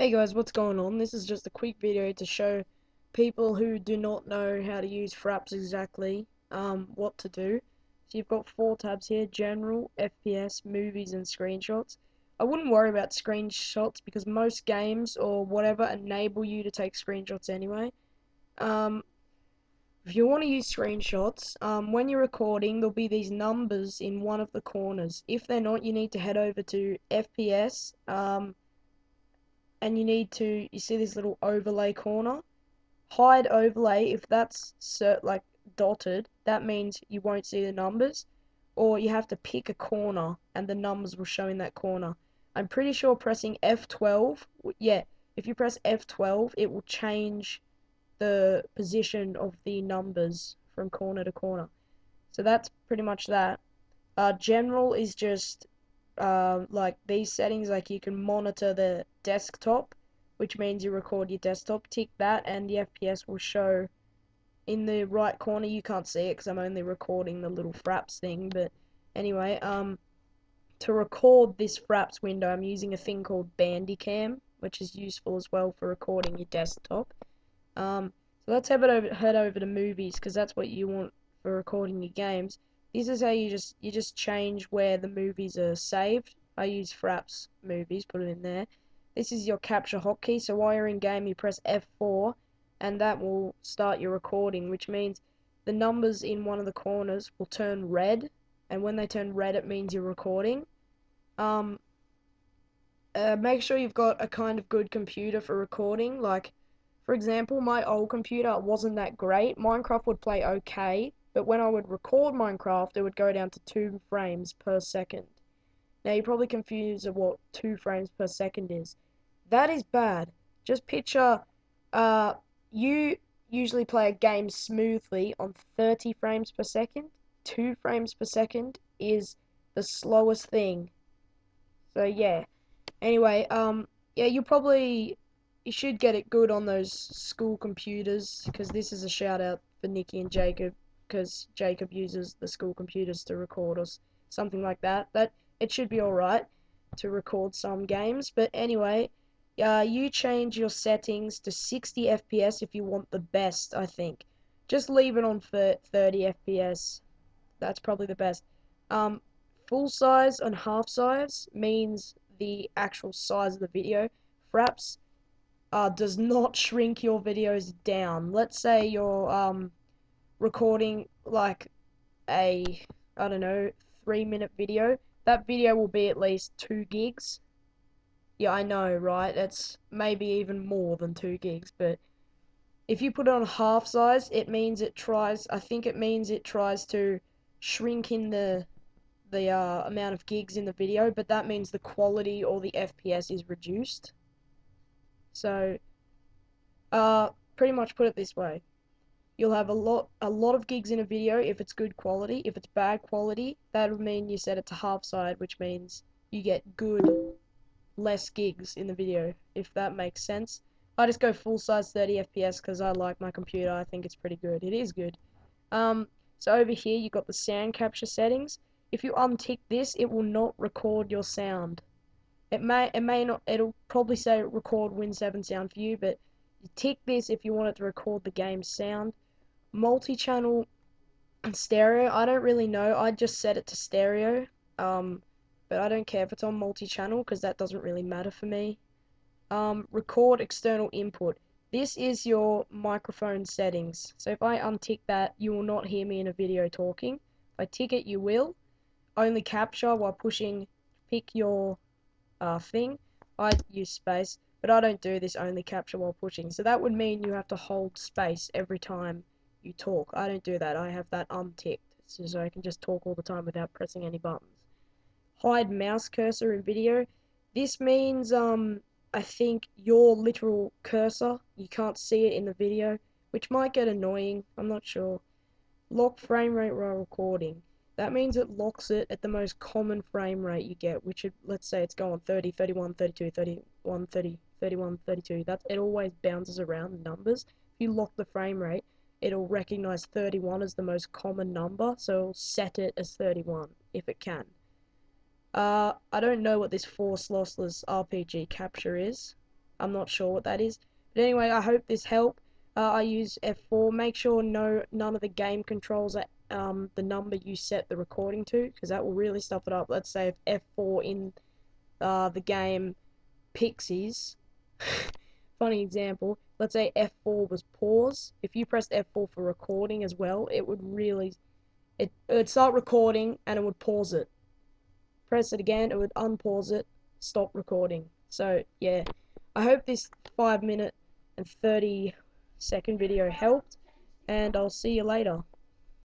Hey guys, what's going on? This is just a quick video to show people who do not know how to use Fraps exactly, what to do. So you've got four tabs here: General, FPS, Movies, and Screenshots. I wouldn't worry about screenshots because most games or whatever enable you to take screenshots anyway. Um, if you want to use screenshots, when you're recording, there'll be these numbers in one of the corners. If they're not, you need to head over to FPS, and you see this little overlay corner, hide overlay. If that's like dotted, that means you won't see the numbers, or you have to pick a corner and the numbers will show in that corner. I'm pretty sure pressing F12, yeah, if you press F12 it will change the position of the numbers from corner to corner. So that's pretty much that. General is just like these settings, like you can monitor the desktop, which means you record your desktop. Tick that and the FPS will show in the right corner. You can't see it because I'm only recording the little Fraps thing, but anyway, to record this Fraps window I'm using a thing called Bandicam, which is useful as well for recording your desktop. So let's head over to Movies, because that's what you want for recording your games. This is how you just change where the movies are saved. I use Fraps Movies, put it in there. This is your capture hotkey, so while you're in game you press F4 and that will start your recording, which means the numbers in one of the corners will turn red, and when they turn red it means you're recording. Make sure you've got a kind of good computer for recording. Like, for example, my old computer wasn't that great. Minecraft would play okay, but when I would record Minecraft, it would go down to 2 frames per second. Now, you're probably confused of what 2 frames per second is. That is bad. Just picture, you usually play a game smoothly on 30 frames per second. 2 frames per second is the slowest thing. So, yeah. Anyway, yeah, you should get it good on those school computers, because this is a shout out for Nikki and Jacob, because Jacob uses the school computers to record or something like that. That it should be alright to record some games, but anyway, you change your settings to 60 FPS if you want the best, I think. Just leave it on 30 FPS. That's probably the best. Full size and half size means the actual size of the video. Fraps does not shrink your videos down. Let's say you're recording like a, I don't know, 3-minute video. That video will be at least 2 gigs. Yeah, I know, right? It's maybe even more than 2 gigs, but if you put it on half size, it means I think it means it tries to shrink in the amount of gigs in the video, but that means the quality or the FPS is reduced. So, pretty much put it this way: you'll have a lot of gigs in a video if it's good quality. If it's bad quality, that would mean you set it to half side, which means you get good, less gigs in the video. If that makes sense. I just go full size 30 FPS because I like my computer. I think it's pretty good. It is good. So over here you got the sound capture settings. If you untick this, it will not record your sound. It may not. It'll probably say record Win7 sound for you, but you tick this if you want it to record the game's sound. Multi-channel and stereo, I don't really know. I just set it to stereo. But I don't care if it's on multi-channel because that doesn't really matter for me. Record external input. This is your microphone settings. So if I untick that, you will not hear me in a video talking. If I tick it, you will. Only capture while pushing, pick your thing. I use space, but I don't do this only capture while pushing. So that would mean you have to hold space every time you talk. I don't do that. I have that unticked, so I can just talk all the time without pressing any buttons. Hide mouse cursor in video. This means, I think your literal cursor, you can't see it in the video, which might get annoying, I'm not sure. Lock frame rate while recording. That means it locks it at the most common frame rate you get, which is, let's say it's going 30, 31, 32, 31, 30, 31, 32. It always bounces around the numbers. If you lock the frame rate, it'll recognize 31 as the most common number, so it'll set it as 31 if it can. I don't know what this force lossless RPG capture is. I'm not sure what that is. But anyway, I hope this helped. I use F4. Make sure none of the game controls are the number you set the recording to, because that will really stuff it up. Let's say if F4 in the game Pixies, funny example, let's say F4 was pause. If you pressed F4 for recording as well, it would start recording and it would pause it. Press it again, it would unpause it, stop recording. So yeah, I hope this 5 minute and 30-second video helped, and I'll see you later.